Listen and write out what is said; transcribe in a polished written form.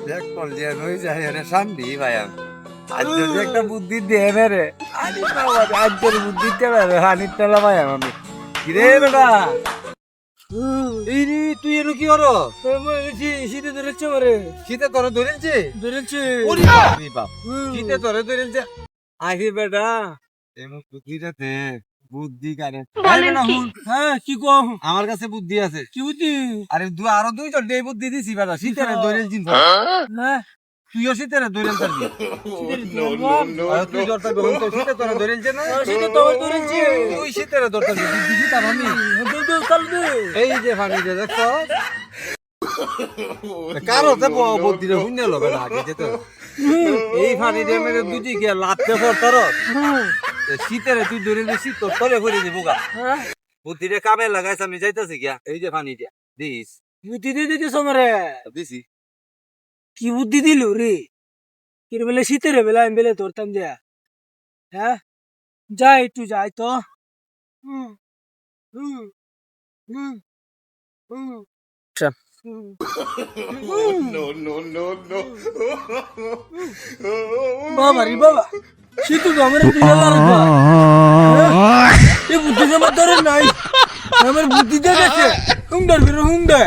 দেখ কলিয়া নই যায় রে শান্তি ভাই আজ যদি একটা বুদ্ধি দেয় না রে আনি বাবা আজ যদি বুদ্ধি দেবে রে হানির তেলা ভাই আমি কিরে বেটা এই রে তুই এর কি হলো শীতে ধরেছে মারে শীতে তোরে ধরেছে ওরে বাপ শীতে তোরে ধরেছে আহি বেটা এমন বুদ্ধিটাতে বুদ্ধি কারে হ্যাঁ কি কম আমার কাছে বুদ্ধি আছে কি বুদ্ধি আরে আরো দুইজন এই বুদ্ধি দিছি বেটা শীতের দৈরেল জিন হ্যাঁ তুইও শীতের দৈরেল পারবি তুই দরকার বহু তো শীতে তোরা দৈরেলছে না শীতে তোর দৈরেলছে তুই শীতের দরকার দিদি তার আমি এই যে পানি দে দেখো কারো তো বুদ্ধিটা শুনে লো বেটা আগে যেতে এই পানি দিয়ে মেরে দুটি গিয়ে লাভতে পড়তার শীতের তুই দৈরেল শীত তোর তলে ভরে দিব গা বুদ্ধিটা কামে লাগাইছ আমি যাইতাছি গিয়া এই যে পানি দিয়া দিস বুদ্ধি দিয়ে দিতেছ আমারে দিছি কি বুদ্ধি দিল রে কির বেলা শীতের বেলা আমি বেলে ধরতাম যে হ্যাঁ যাই একটু যাই তো বাবা রে বাবা শীত তো আমার বুদ্ধি আমার ধরে নাই আমার বুদ্ধি দেখেছে হুন্ডার হুন্ডা